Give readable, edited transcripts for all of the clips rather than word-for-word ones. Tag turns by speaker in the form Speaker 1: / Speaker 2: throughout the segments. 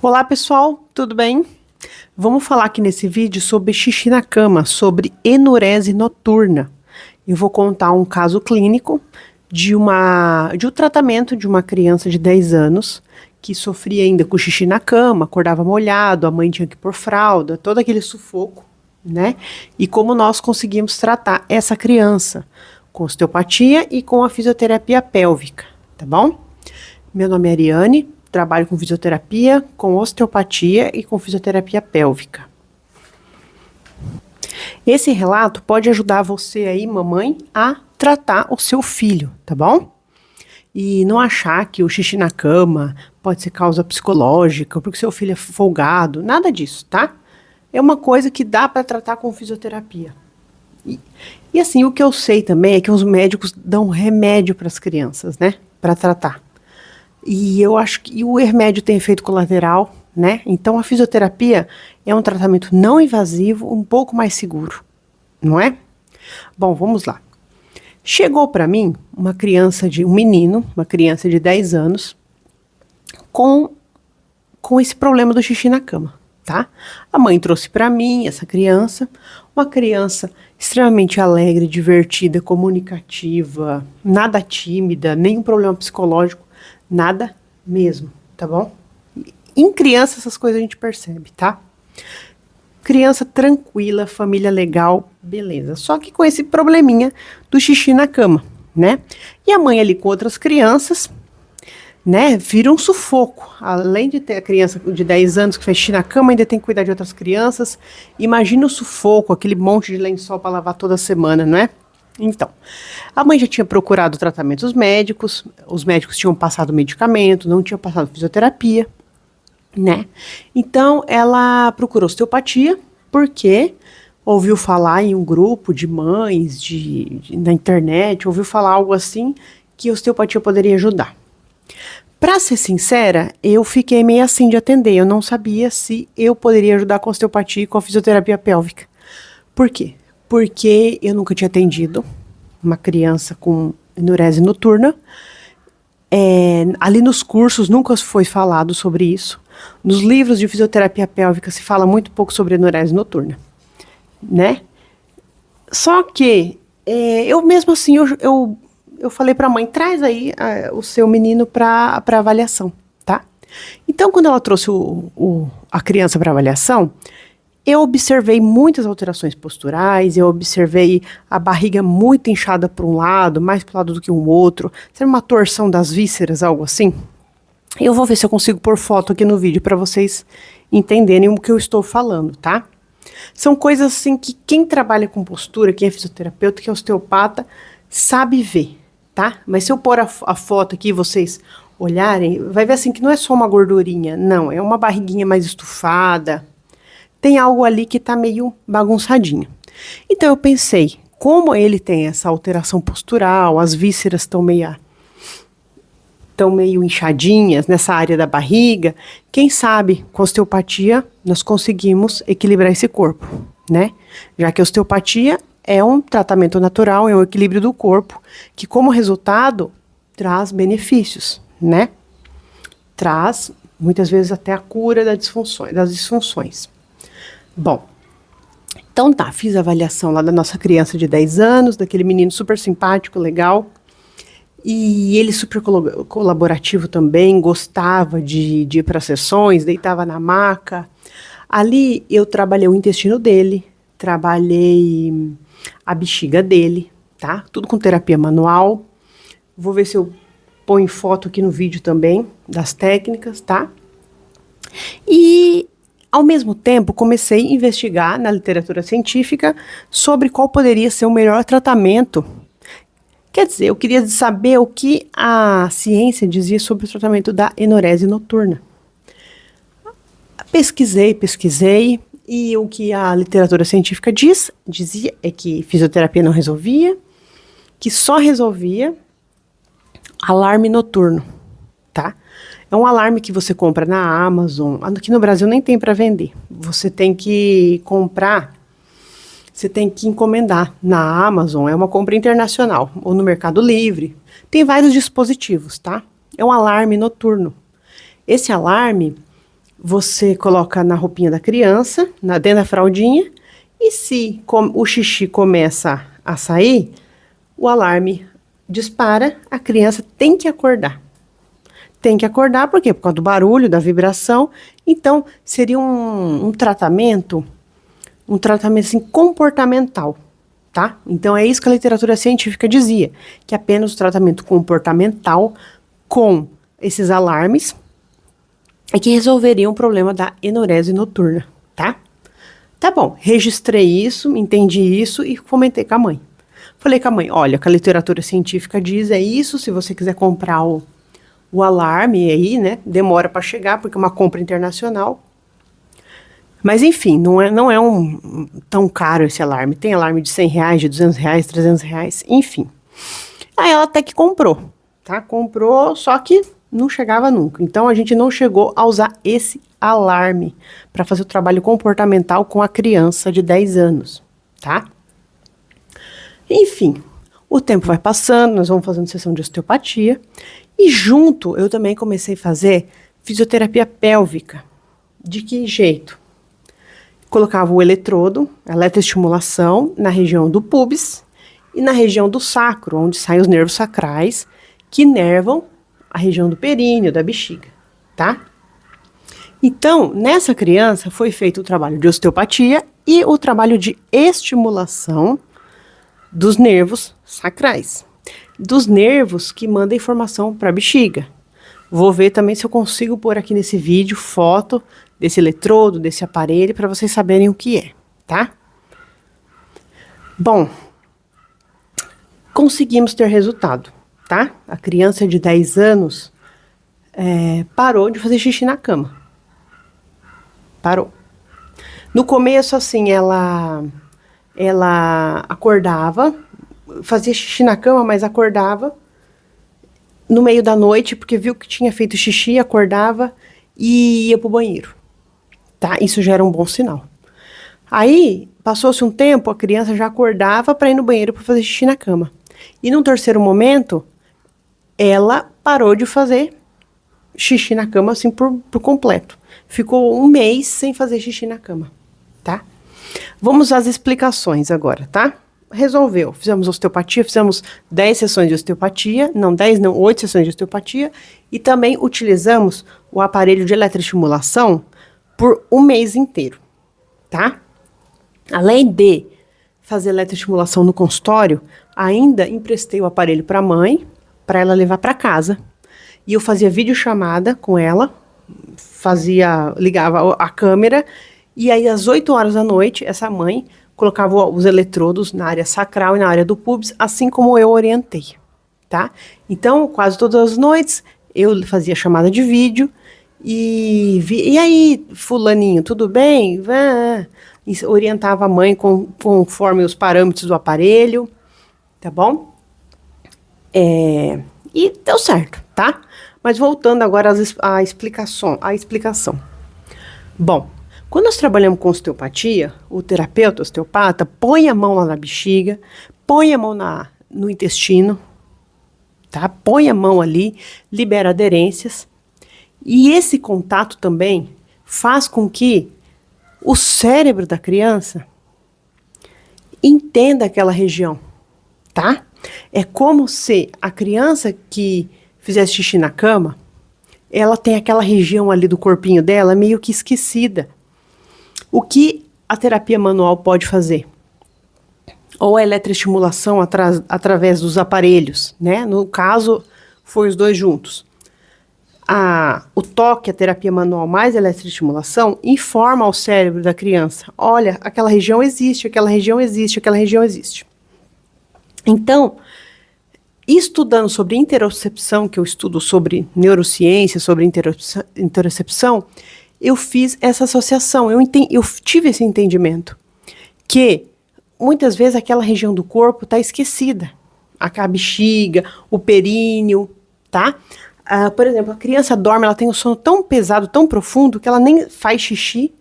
Speaker 1: Olá pessoal, tudo bem? Vamos falar aqui nesse vídeo sobre xixi na cama, sobre enurese noturna. Eu vou contar um caso clínico de um tratamento de uma criança de 10 anos que sofria ainda com xixi na cama, acordava molhado, a mãe tinha que pôr fralda, todo aquele sufoco, né? E como nós conseguimos tratar essa criança com osteopatia e com a fisioterapia pélvica, tá bom? Meu nome é Ariane. Trabalho com fisioterapia, com osteopatia e com fisioterapia pélvica. Esse relato pode ajudar você aí, mamãe, a tratar o seu filho, tá bom? E não achar que o xixi na cama pode ser causa psicológica, porque seu filho é folgado, nada disso, tá? É uma coisa que dá para tratar com fisioterapia. E assim, o que eu sei também é que os médicos dão remédio para as crianças, né? Para tratar. E eu acho que o remédio tem efeito colateral, né? Então a fisioterapia é um tratamento não invasivo, um pouco mais seguro, não é? Bom, vamos lá. Chegou para mim uma criança de 10 anos, com esse problema do xixi na cama, tá? A mãe trouxe para mim essa criança, uma criança extremamente alegre, divertida, comunicativa, nada tímida, nenhum problema psicológico. Nada mesmo, tá bom? Em criança essas coisas a gente percebe, tá? Criança tranquila, família legal, beleza. Só que com esse probleminha do xixi na cama, né? E a mãe ali com outras crianças, né? Vira um sufoco. Além de ter a criança de 10 anos que faz xixi na cama, ainda tem que cuidar de outras crianças. Imagina o sufoco, aquele monte de lençol para lavar toda semana, não é? Então, a mãe já tinha procurado tratamentos médicos, os médicos tinham passado medicamento, não tinham passado fisioterapia, né? Então, ela procurou osteopatia, porque ouviu falar em um grupo de mães na internet, ouviu falar algo assim, que a osteopatia poderia ajudar. Para ser sincera, eu fiquei meio assim de atender, eu não sabia se eu poderia ajudar com a osteopatia e com a fisioterapia pélvica. Por quê? Porque eu nunca tinha atendido uma criança com enurese noturna. Ali nos cursos nunca foi falado sobre isso. Nos livros de fisioterapia pélvica se fala muito pouco sobre enurese noturna, né? Só que eu mesmo assim, eu falei para a mãe, traz aí o seu menino para avaliação, tá? Então, quando ela trouxe a criança para avaliação, eu observei muitas alterações posturais, eu observei a barriga muito inchada para um lado, mais para o lado do que um outro, sabe, uma torção das vísceras, algo assim. Eu vou ver se eu consigo pôr foto aqui no vídeo para vocês entenderem o que eu estou falando, tá? São coisas assim que quem trabalha com postura, quem é fisioterapeuta, quem é osteopata, sabe ver, tá? Mas se eu pôr a foto aqui e vocês olharem, vai ver assim que não é só uma gordurinha, não, é uma barriguinha mais estufada. Tem algo ali que tá meio bagunçadinho. Então eu pensei, como ele tem essa alteração postural, as vísceras estão meio inchadinhas nessa área da barriga, quem sabe com osteopatia nós conseguimos equilibrar esse corpo, né? Já que a osteopatia é um tratamento natural, é um equilíbrio do corpo, que como resultado traz benefícios, né? Traz muitas vezes até a cura das disfunções. Bom, então tá, fiz a avaliação lá da nossa criança de 10 anos, daquele menino super simpático, legal, e ele super colaborativo também, gostava de ir para sessões, deitava na maca. Ali eu trabalhei o intestino dele, trabalhei a bexiga dele, tá? Tudo com terapia manual. Vou ver se eu ponho foto aqui no vídeo também das técnicas, tá? E ao mesmo tempo, comecei a investigar na literatura científica sobre qual poderia ser o melhor tratamento. Quer dizer, eu queria saber o que a ciência dizia sobre o tratamento da enurese noturna. Pesquisei, e o que a literatura científica dizia é que fisioterapia não resolvia, que só resolvia alarme noturno, tá? É um alarme que você compra na Amazon. Aqui no Brasil nem tem para vender. Você tem que comprar, você tem que encomendar na Amazon. É uma compra internacional. Ou no Mercado Livre. Tem vários dispositivos, tá? É um alarme noturno. Esse alarme, Você coloca na roupinha da criança, dentro da fraldinha, e se o xixi começa a sair, o alarme dispara, a criança tem que acordar. Tem que acordar, por quê? Por causa do barulho, da vibração. Então, seria um tratamento assim, comportamental, tá? Então, é isso que a literatura científica dizia, que apenas o tratamento comportamental com esses alarmes é que resolveria o problema da enurese noturna, tá? Tá bom, registrei isso, entendi isso e comentei com a mãe. Falei com a mãe, olha, o que a literatura científica diz é isso, se você quiser comprar o alarme aí, né, demora para chegar, porque é uma compra internacional. Mas enfim, não é tão caro esse alarme. Tem alarme de R$100, de R$200, R$300, enfim. Aí ela até que comprou, tá? Comprou, só que não chegava nunca. Então a gente não chegou a usar esse alarme para fazer o trabalho comportamental com a criança de 10 anos, tá? Enfim, o tempo vai passando, nós vamos fazendo sessão de osteopatia e junto eu também comecei a fazer fisioterapia pélvica. De que jeito? Colocava o eletrodo, a eletroestimulação na região do pubis e na região do sacro, onde saem os nervos sacrais que inervam a região do períneo, da bexiga, tá? Então, nessa criança foi feito o trabalho de osteopatia e o trabalho de estimulação dos nervos sacrais, dos nervos que mandam informação para a bexiga. Vou ver também se eu consigo pôr aqui nesse vídeo foto desse eletrodo, desse aparelho, para vocês saberem o que é, tá? Bom, conseguimos ter resultado, tá? A criança de 10 anos parou de fazer xixi na cama. Parou. No começo, assim, ela acordava, fazia xixi na cama, mas acordava no meio da noite, porque viu que tinha feito xixi, acordava e ia pro banheiro, tá? Isso já era um bom sinal. Aí, passou-se um tempo, a criança já acordava para ir no banheiro para fazer xixi na cama. E num terceiro momento, ela parou de fazer xixi na cama, assim, por completo. Ficou um mês sem fazer xixi na cama, tá? Vamos às explicações agora, tá? Resolveu. Fizemos osteopatia, fizemos 10 sessões de osteopatia, não 10, não, 8 sessões de osteopatia, e também utilizamos o aparelho de eletroestimulação por um mês inteiro, tá? Além de fazer eletroestimulação no consultório, ainda emprestei o aparelho para a mãe, para ela levar para casa. E eu fazia videochamada com ela, ligava a câmera, e aí às 8 horas da noite, essa mãe colocava os eletrodos na área sacral e na área do pubis, assim como eu orientei, tá? Então, quase todas as noites, eu fazia chamada de vídeo, e aí, fulaninho, tudo bem? E orientava a mãe conforme os parâmetros do aparelho, tá bom? E deu certo, tá? Mas voltando agora à explicação. Bom, quando nós trabalhamos com osteopatia, o terapeuta, o osteopata, põe a mão lá na bexiga, põe a mão no intestino, tá? Põe a mão ali, libera aderências. E esse contato também faz com que o cérebro da criança entenda aquela região, tá? É como se a criança que fizesse xixi na cama, ela tem aquela região ali do corpinho dela meio que esquecida. O que a terapia manual pode fazer? Ou a eletroestimulação através dos aparelhos, né? No caso, foi os dois juntos. O toque, a terapia manual mais a eletroestimulação, informa ao cérebro da criança, olha, aquela região existe, aquela região existe, aquela região existe. Então, estudando sobre interocepção, que eu estudo sobre neurociência, sobre interocepção, eu fiz essa associação, eu tive esse entendimento, que muitas vezes aquela região do corpo está esquecida, a bexiga, o períneo, tá? Por exemplo, a criança dorme, ela tem um sono tão pesado, tão profundo, que ela nem faz xixi,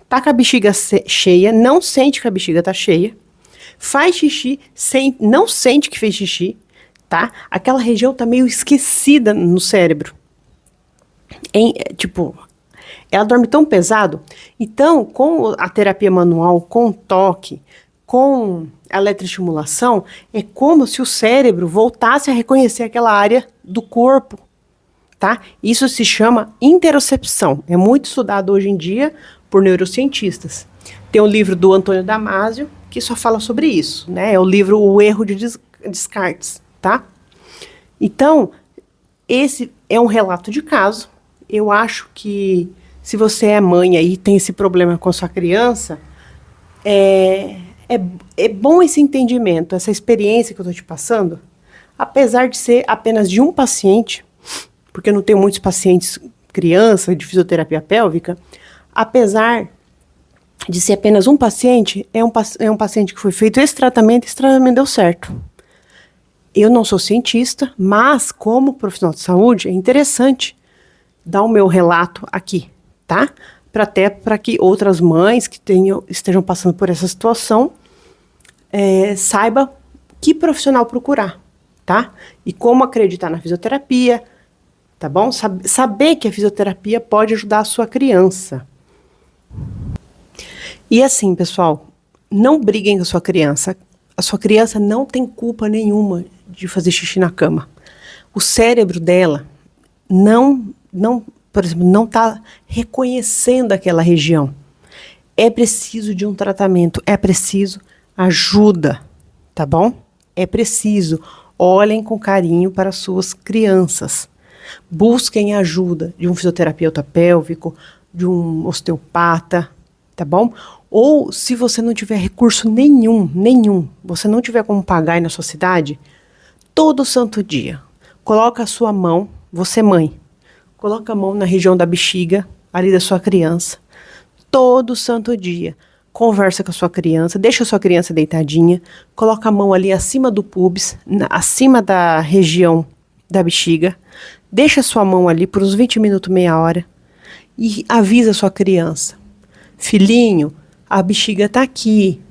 Speaker 1: tá com a bexiga cheia, não sente que a bexiga tá cheia, faz xixi, não sente que fez xixi, tá? Aquela região tá meio esquecida no cérebro. Ela dorme tão pesado. Então, com a terapia manual, com o toque, com a eletroestimulação, é como se o cérebro voltasse a reconhecer aquela área do corpo, tá? Isso se chama interocepção. É muito estudado hoje em dia por neurocientistas. Tem um livro do Antônio Damasio que só fala sobre isso, né? É o livro O Erro de Descartes, tá? Então, esse é um relato de caso. Eu acho que se você é mãe aí e tem esse problema com a sua criança, é bom esse entendimento, essa experiência que eu estou te passando, apesar de ser apenas de um paciente, porque eu não tenho muitos pacientes criança de fisioterapia pélvica, apesar de ser apenas um paciente, é um paciente que foi feito esse tratamento deu certo. Eu não sou cientista, mas como profissional de saúde, é interessante dar o meu relato aqui, tá? Até para que outras mães que estejam passando por essa situação saiba que profissional procurar, tá? E como acreditar na fisioterapia, tá bom? Saber que a fisioterapia pode ajudar a sua criança. E assim, pessoal, não briguem com a sua criança. A sua criança não tem culpa nenhuma de fazer xixi na cama. O cérebro dela por exemplo, não está reconhecendo aquela região. É preciso de um tratamento, é preciso ajuda, tá bom? É preciso. Olhem com carinho para suas crianças. Busquem ajuda de um fisioterapeuta pélvico, de um osteopata, tá bom? Ou se você não tiver recurso nenhum, você não tiver como pagar aí na sua cidade, todo santo dia, coloca a sua mão, você mãe, coloca a mão na região da bexiga, ali da sua criança, todo santo dia, conversa com a sua criança, deixa a sua criança deitadinha, coloca a mão ali acima do pubis, acima da região da bexiga, deixa a sua mão ali por uns 20 minutos, meia hora, e avisa a sua criança, filhinho, a bexiga tá aqui,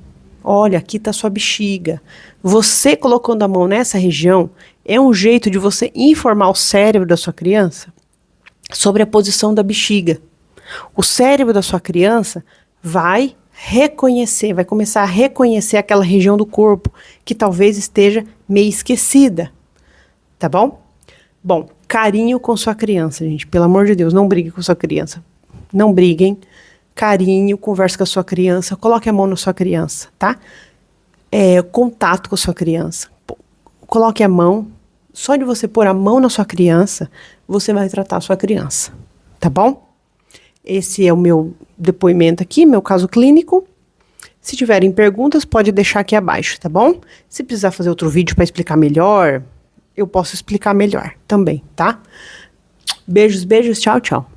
Speaker 1: olha, aqui tá sua bexiga. Você colocando a mão nessa região é um jeito de você informar o cérebro da sua criança sobre a posição da bexiga. O cérebro da sua criança vai começar a reconhecer aquela região do corpo que talvez esteja meio esquecida, tá bom? Bom, carinho com sua criança, gente, pelo amor de Deus, não brigue com sua criança, não briguem, carinho, converse com a sua criança, coloque a mão na sua criança, tá? Contato com a sua criança, coloque a mão, só de você pôr a mão na sua criança, você vai tratar a sua criança, tá bom? Esse é o meu depoimento aqui, meu caso clínico. Se tiverem perguntas, pode deixar aqui abaixo, tá bom? Se precisar fazer outro vídeo para explicar melhor, eu posso explicar melhor também, tá? Beijos, tchau, tchau.